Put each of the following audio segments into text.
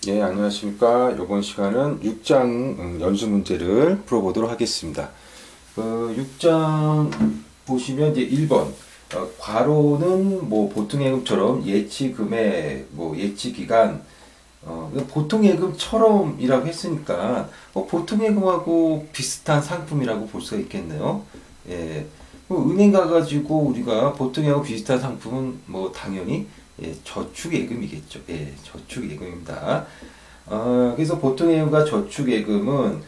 예, 안녕하십니까. 이번 시간은 6장 연수 문제를 풀어보도록 하겠습니다. 6장 보시면 이제 1번, 괄호는 뭐 보통예금처럼 예치금액, 뭐 예치기간, 보통예금처럼이라고 했으니까 보통예금하고 비슷한 상품이라고 볼 수가 있겠네요. 예, 은행 가가지고 우리가 보통예금 비슷한 상품은 뭐 당연히 저축예금이겠죠. 예, 저축예금입니다. 그래서 보통예금과 저축예금은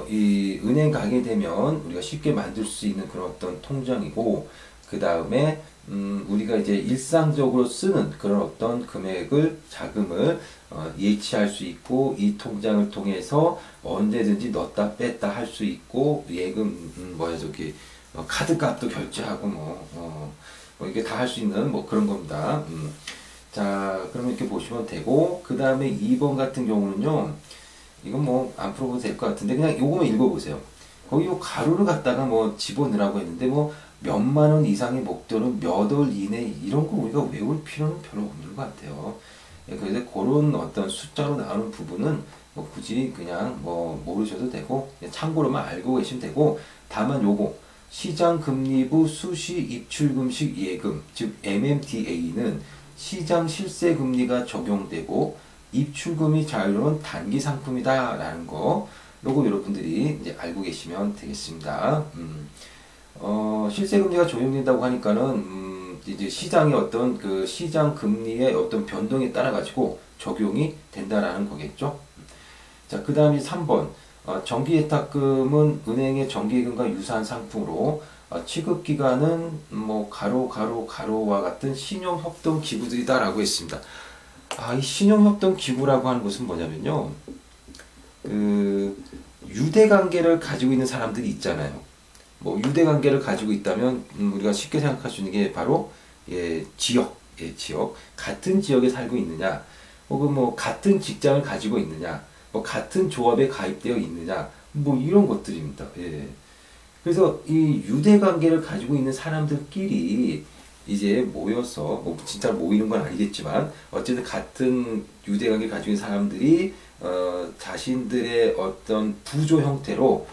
이 은행 가게 되면 우리가 쉽게 만들 수 있는 그런 어떤 통장이고, 그 다음에 우리가 이제 일상적으로 쓰는 그런 어떤 금액을 자금을 예치할 수 있고, 이 통장을 통해서 언제든지 넣었다 뺐다 할 수 있고, 예금 뭐야 저기 카드값도 결제하고 뭐 이게 다 할 수 있는 뭐 그런 겁니다. 자, 그러면 이렇게 보시면 되고, 그 다음에 2번 같은 경우는요, 이건 뭐 안 풀어봐도 될 것 같은데 그냥 요거만 읽어보세요. 거기 요 가루를 갖다가 뭐 집어넣으라고 했는데 뭐 몇만 원 이상의 목돈은 몇 월 이내, 이런 거 우리가 외울 필요는 별로 없는 것 같아요. 예, 그래서 그런 어떤 숫자로 나오는 부분은 뭐 굳이 그냥 뭐 모르셔도 되고 그냥 참고로만 알고 계시면 되고, 다만 요거 시장금리부 수시 입출금식 예금, 즉 MMDA는 시장 실세금리가 적용되고 입출금이 자유로운 단기 상품이다라는 거, 요거 여러분들이 이제 알고 계시면 되겠습니다. 실세금리가 적용된다고 하니까는 이제 시장의 어떤 그 시장 금리의 어떤 변동에 따라 가지고 적용이 된다라는 거겠죠. 자, 그 다음이 3번. 정기예탁금은 은행의 정기예금과 유사한 상품으로 취급기간은 뭐 가로와 같은 신용협동 기구들이다라고 했습니다. 이 신용협동 기구라고 하는 것은 뭐냐면요, 그 유대관계를 가지고 있는 사람들이 있잖아요. 뭐 유대관계를 가지고 있다면 우리가 쉽게 생각할 수 있는 게 바로 지역, 같은 지역에 살고 있느냐, 혹은 뭐 같은 직장을 가지고 있느냐, 뭐 같은 조합에 가입되어 있느냐, 뭐 이런 것들입니다. 예. 그래서 이 유대관계를 가지고 있는 사람들끼리 이제 모여서, 뭐 진짜 모이는 건 아니겠지만 어쨌든 같은 유대관계 가지고 있는 사람들이 자신들의 어떤 부조 형태로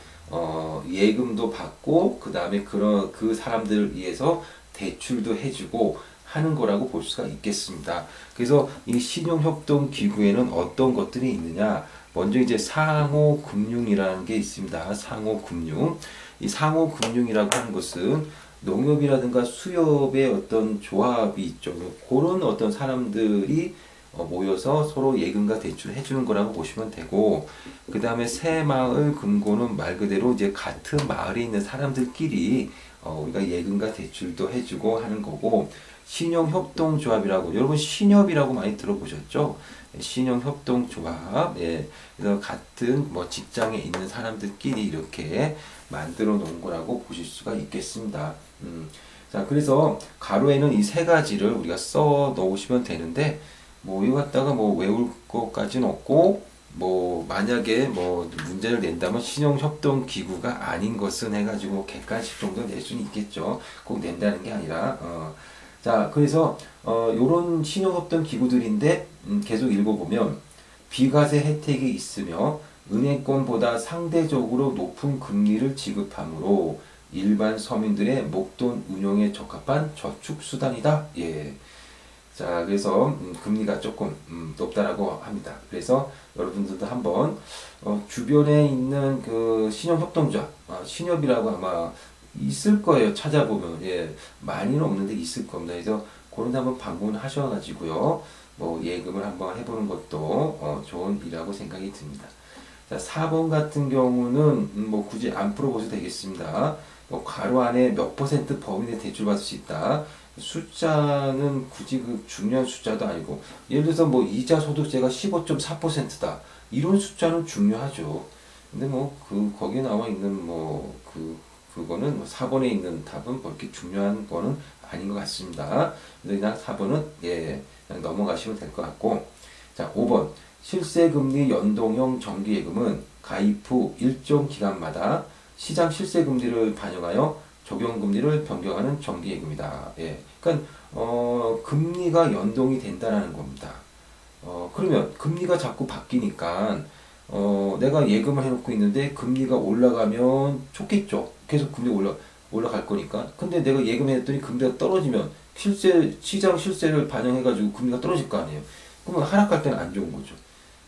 예금도 받고, 그 다음에 그 사람들을 위해서 대출도 해주고 하는 거라고 볼 수가 있겠습니다. 그래서 이 신용협동기구에는 어떤 것들이 있느냐? 먼저 이제 상호금융이라는 게 있습니다. 상호금융. 이 상호금융이라고 하는 것은 농협이라든가 수협의 어떤 조합이 있죠. 그런 어떤 사람들이 모여서 서로 예금과 대출을 해주는 거라고 보시면 되고, 그 다음에 새마을 금고는 말 그대로 이제 같은 마을에 있는 사람들끼리 우리가 예금과 대출도 해주고 하는 거고, 신용협동조합이라고, 여러분 신협이라고 많이 들어보셨죠? 신용협동조합. 예. 그래서 같은 뭐 직장에 있는 사람들끼리 이렇게 만들어 놓은 거라고 보실 수가 있겠습니다. 자, 그래서 가로에는 이 세 가지를 우리가 써 놓으시면 되는데, 뭐 이거 갖다가 뭐 외울 것까지는 없고, 뭐 만약에 뭐 문제를 낸다면 신용협동 기구가 아닌 것은 해가지고 객관식 정도 낼 수는 있겠죠. 꼭 낸다는 게 아니라. 자, 그래서 요런 신용협동 기구들인데 계속 읽어보면 비과세 혜택이 있으며 은행권보다 상대적으로 높은 금리를 지급하므로 일반 서민들의 목돈 운용에 적합한 저축 수단이다. 예. 자, 그래서 금리가 조금 높다라고 합니다. 그래서 여러분들도 한번 주변에 있는 그 신용협동조합, 신협이라고 아마 있을 거예요. 찾아보면. 예, 많이는 없는데 있을 겁니다. 그래서 그런 데 한번 방문하셔가지고요, 뭐 예금을 한번 해보는 것도 좋은 일이라고 생각이 듭니다. 자, 4번 같은 경우는 뭐 굳이 안 풀어보셔도 되겠습니다. 뭐 괄호 안에 몇 퍼센트 범위 내 대출받을 수 있다. 숫자는 굳이 그 중요한 숫자도 아니고, 예를 들어서 뭐 이자 소득세가 15.4%다. 이런 숫자는 중요하죠. 근데 뭐 거기에 나와 있는 그거는 뭐 4번에 있는 답은 그렇게 중요한 거는 아닌 것 같습니다. 그래서 그냥 4번은 그냥 넘어가시면 될 것 같고, 자, 5번. 실세금리 연동형 정기예금은 가입 후 일정 기간마다 시장 실세금리를 반영하여 적용금리를 변경하는 정기예금이다. 예. 그러니까 금리가 연동이 된다는 겁니다. 그러면 금리가 자꾸 바뀌니까 내가 예금을 해놓고 있는데 금리가 올라가면 좋겠죠. 계속 금리 올라갈 거니까. 근데 내가 예금했더니 금리가 떨어지면 시장 실세를 반영해가지고 금리가 떨어질 거 아니에요. 그러면 하락할 때는 안 좋은 거죠.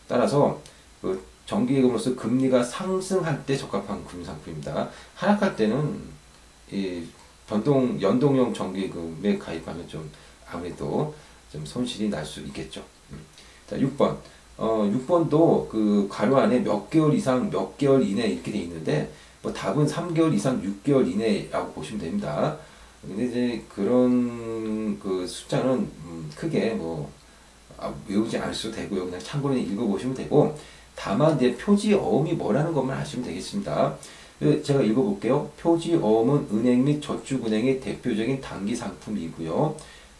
따라서 그 정기예금으로서 금리가 상승할 때 적합한 금융상품입니다. 하락할 때는 이 연동형 정기예금에 가입하면 좀 아무래도 좀 손실이 날 수 있겠죠. 자, 6번. 6번도 그 괄호 안에 몇 개월 이상, 몇 개월 이내 이렇게 돼 있는데, 뭐 답은 3개월 이상, 6개월 이내라고 보시면 됩니다. 근데 이제 그런 그 숫자는 크게 뭐 외우지 않으셔도 되고요. 그냥 참고로 읽어보시면 되고, 다만 이제 표지 어음이 뭐라는 것만 아시면 되겠습니다. 제가 읽어볼게요. 표지 어음은 은행 및 저축은행의 대표적인 단기 상품이고요.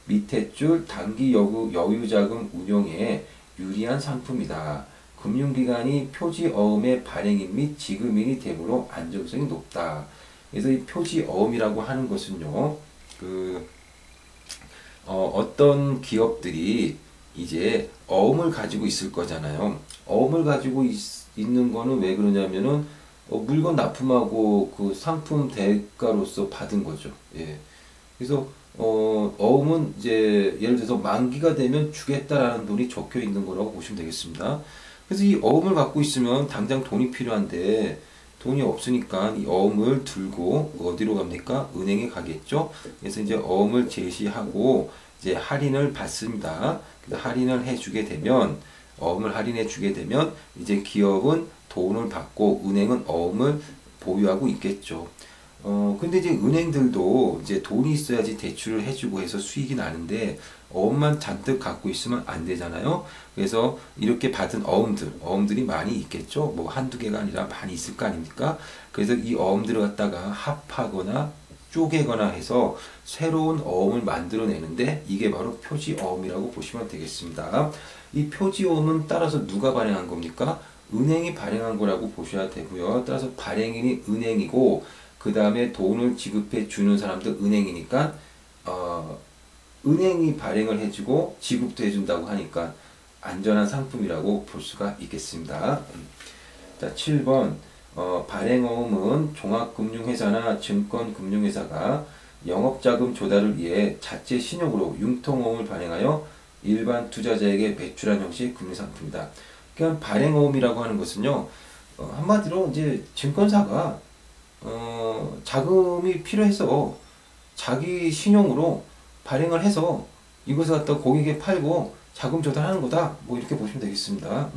밑에 줄 단기 여유자금 운용에 유리한 상품이다. 금융기관이 표지 어음의 발행인 및 지급인이 되므로 안정성이 높다. 그래서 이 표지 어음이라고 하는 것은요, 어떤 기업들이 이제 어음을 가지고 있을 거잖아요. 어음을 가지고 있는 거는 왜 그러냐면은 물건 납품하고 그 상품 대가로서 받은 거죠. 예. 그래서 어음은 이제 예를 들어서 만기가 되면 주겠다라는 돈이 적혀 있는 거라고 보시면 되겠습니다. 그래서 이 어음을 갖고 있으면 당장 돈이 필요한데 돈이 없으니까 이 어음을 들고 어디로 갑니까? 은행에 가겠죠. 그래서 이제 어음을 제시하고 이제 할인을 받습니다. 그래서 할인을 해주게 되면 어음을 할인해 주게 되면 이제 기업은 돈을 받고 은행은 어음을 보유하고 있겠죠. 근데 이제 은행들도 이제 돈이 있어야지 대출을 해주고 해서 수익이 나는데 어음만 잔뜩 갖고 있으면 안 되잖아요. 그래서 이렇게 받은 어음들이 많이 있겠죠. 뭐 한두 개가 아니라 많이 있을 거 아닙니까? 그래서 이 어음들을 갖다가 합하거나 쪼개거나 해서 새로운 어음을 만들어내는데 이게 바로 표지어음이라고 보시면 되겠습니다. 이 표지어음은 따라서 누가 발행한 겁니까? 은행이 발행한 거라고 보셔야 되고요. 따라서 발행인이 은행이고 그 다음에 돈을 지급해 주는 사람도 은행이니까 은행이 발행을 해주고 지급도 해준다고 하니까 안전한 상품이라고 볼 수가 있겠습니다. 자, 7번 발행어음은 종합금융회사나 증권금융회사가 영업자금 조달을 위해 자체 신용으로 융통어음을 발행하여 일반 투자자에게 매출한 형식의 금융상품이다. 그러니까 발행어음이라고 하는 것은요, 한마디로 이제 증권사가 자금이 필요해서 자기 신용으로 발행을 해서 이것을 갖다 고객에게 팔고 자금 조달하는 거다. 뭐 이렇게 보시면 되겠습니다.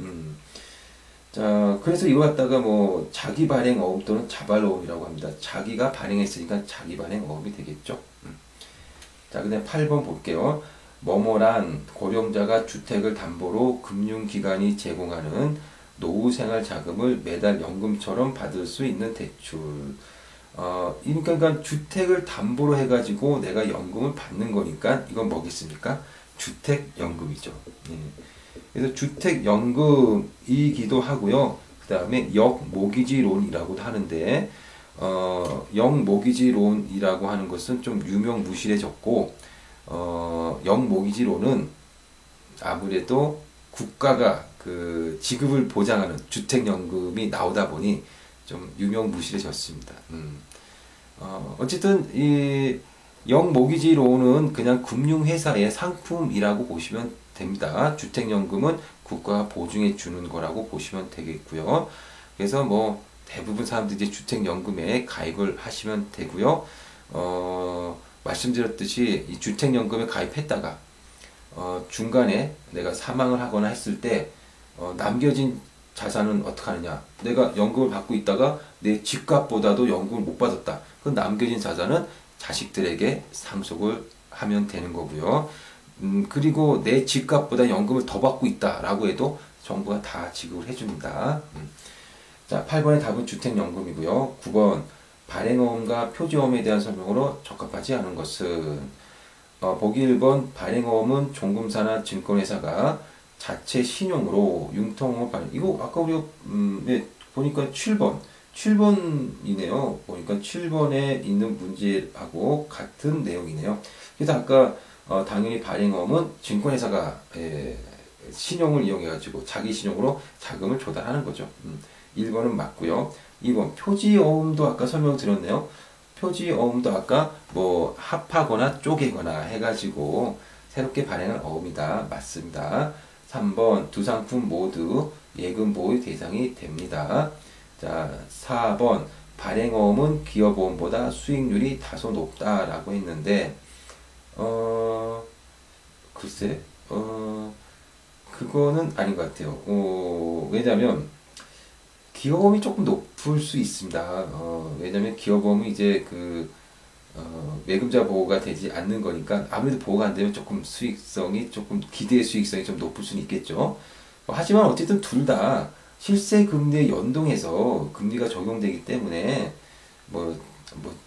자, 그래서 이거 갖다가 뭐 자기 발행 어음 또는 자발어음이라고 합니다. 자기가 발행했으니까 자기 발행 어음이 되겠죠. 자, 그다음 8번 볼게요. 뭐뭐란 고령자가 주택을 담보로 금융기관이 제공하는 노후생활 자금을 매달 연금처럼 받을 수 있는 대출. 그러니까 주택을 담보로 해가지고 내가 연금을 받는 거니까 이건 뭐겠습니까? 주택연금이죠. 예. 그래서 주택연금이기도 하고요. 그 다음에 역모기지론이라고도 하는데 역모기지론이라고 하는 것은 좀 유명무실해졌고 역모기지론은 아무래도 국가가 그 지급을 보장하는 주택연금이 나오다 보니 좀 유명무실해졌습니다. 어쨌든 이 영모기지론은 그냥 금융회사의 상품이라고 보시면 됩니다. 주택연금은 국가가 보증해 주는 거라고 보시면 되겠고요. 그래서 뭐 대부분 사람들이 이제 주택연금에 가입을 하시면 되고요. 말씀드렸듯이 이 주택연금에 가입했다가 중간에 내가 사망을 하거나 했을 때 남겨진 자산은 어떻게 하느냐. 내가 연금을 받고 있다가 내 집값보다도 연금을 못 받았다. 그 남겨진 자산은 자식들에게 상속을 하면 되는 거고요. 그리고 내 집값보다 연금을 더 받고 있다라고 해도 정부가 다 지급을 해줍니다. 자, 8번의 답은 주택연금이고요. 9번 발행어음과 표지어음에 대한 설명으로 적합하지 않은 것은 보기 1번 발행어음은 종금사나 증권회사가 자체 신용으로 융통어음 발행. 이거 아까 우리가 네, 보니까 7번이네요. 보니까 7번에 있는 문제하고 같은 내용이네요. 그래서 아까 당연히 발행어음은 증권회사가 신용을 이용해가지고 자기 신용으로 자금을 조달하는 거죠. 1번은 맞고요. 2번 표지어음도 아까 설명 드렸네요. 표지어음도 아까 뭐 합하거나 쪼개거나 해가지고 새롭게 발행한 어음이다. 맞습니다. 3번 두 상품 모두 예금 보유 대상이 됩니다. 자, 4번 발행어음은 기업어음보다 수익률이 다소 높다라고 했는데 글쎄 그거는 아닌 것 같아요. 왜냐면 기업어음이 조금 높을 수 있습니다. 왜냐면 기업어음은 이제 매금자 보호가 되지 않는 거니까 아무래도 보호가 안 되면 조금 수익성이 조금 기대 수익성이 좀 높을 수는 있겠죠. 하지만 어쨌든 둘 다 실세 금리에 연동해서 금리가 적용되기 때문에 뭐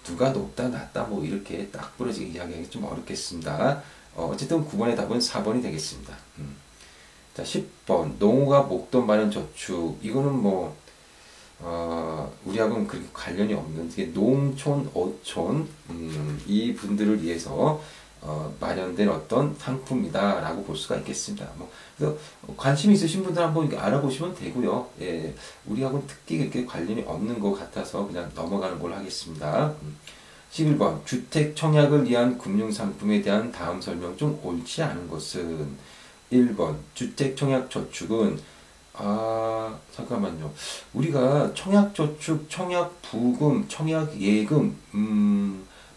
누가 높다 낮다 뭐 이렇게 딱 부러지게 이야기하기 좀 어렵겠습니다. 어쨌든 9번의 답은 4번이 되겠습니다. 자, 10번 농후가 목돈 마련 저축. 이거는 뭐 우리하고는 그렇게 관련이 없는 농촌, 어촌 이 분들을 위해서 마련된 어떤 상품이다라고 볼 수가 있겠습니다. 그래서 관심 있으신 분들 한번 알아보시면 되고요. 예, 우리하고는 특히 그렇게 관련이 없는 것 같아서 그냥 넘어가는 걸로 하겠습니다. 11번 주택 청약을 위한 금융상품에 대한 다음 설명 중 옳지 않은 것은 1번 주택 청약 저축은 잠깐만요. 우리가 청약저축, 청약부금, 청약예금,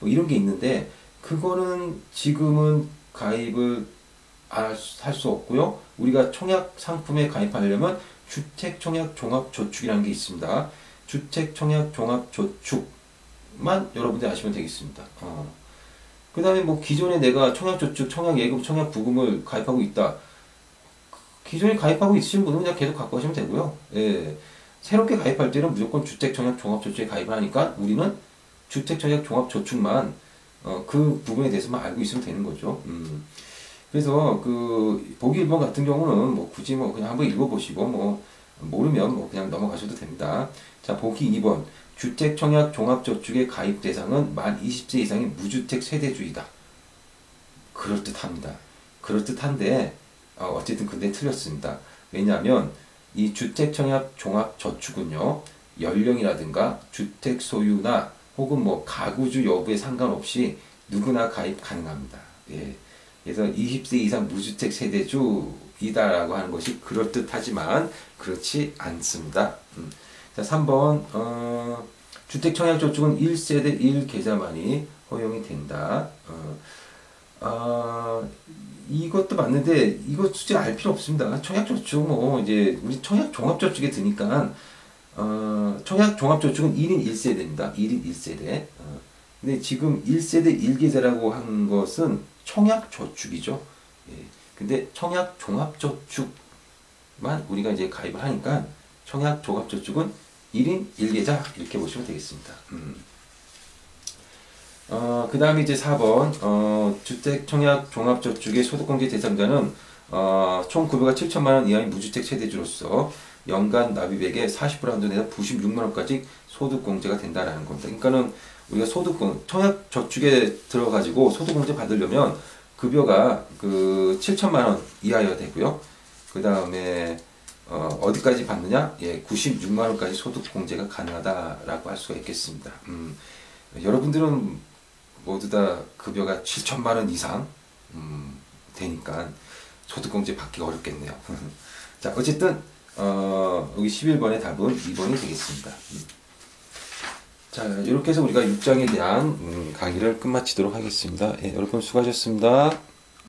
뭐 이런 게 있는데, 그거는 지금은 가입을 할 수 없고요. 우리가 청약 상품에 가입하려면 주택청약종합저축이라는 게 있습니다. 주택청약종합저축만 여러분들 아시면 되겠습니다. 그 다음에 뭐 기존에 내가 청약저축, 청약예금, 청약부금을 가입하고 있다. 기존에 가입하고 있으신 분은 그냥 계속 갖고 가시면 되고요. 예. 새롭게 가입할 때는 무조건 주택청약종합저축에 가입을 하니까 우리는 주택청약종합저축만 그 부분에 대해서만 알고 있으면 되는 거죠. 그래서 보기 1번 같은 경우는 뭐 굳이 뭐 그냥 한번 읽어보시고 뭐 모르면 뭐 그냥 넘어가셔도 됩니다. 자, 보기 2번 주택청약종합저축의 가입 대상은 만 20세 이상의 무주택 세대주이다. 그럴듯합니다. 그럴듯한데 어쨌든 근데 틀렸습니다. 왜냐하면 이 주택청약종합저축은요 연령이라든가 주택 소유나 혹은 뭐 가구주 여부에 상관없이 누구나 가입 가능합니다. 예. 그래서 20세 이상 무주택 세대주이다라고 하는 것이 그럴듯하지만 그렇지 않습니다. 자, 3번 주택청약저축은 1세대 1계좌만이 허용이 된다. 이것도 맞는데 이거 굳이 알 필요 없습니다. 청약저축 뭐 이제 우리 청약종합저축에 드니까 청약종합저축은 1인 1세대입니다. 1인 1세대. 근데 지금 1세대 1계좌라고 한 것은 청약저축이죠. 예. 근데 청약종합저축만 우리가 이제 가입을 하니까 청약종합저축은 1인 1계좌 이렇게 보시면 되겠습니다. 그 다음에 이제 4번, 주택청약종합저축의 소득공제 대상자는, 총 급여가 7천만원 이하의 무주택 세대주로서 연간 납입액의 40% 한도 내다 96만원까지 소득공제가 된다라는 겁니다. 그러니까는 우리가 청약저축에 들어가지고 소득공제 받으려면 급여가 7천만원 이하여야 되고요. 그 다음에, 어디까지 받느냐? 예, 96만원까지 소득공제가 가능하다라고 할 수가 있겠습니다. 여러분들은 모두 다 급여가 7천만 원 이상 되니까 소득공제 받기가 어렵겠네요. 자, 어쨌든 여기 11번의 답은 2번이 되겠습니다. 자, 이렇게 해서 우리가 6장에 대한 강의를 끝마치도록 하겠습니다. 예, 여러분 수고하셨습니다.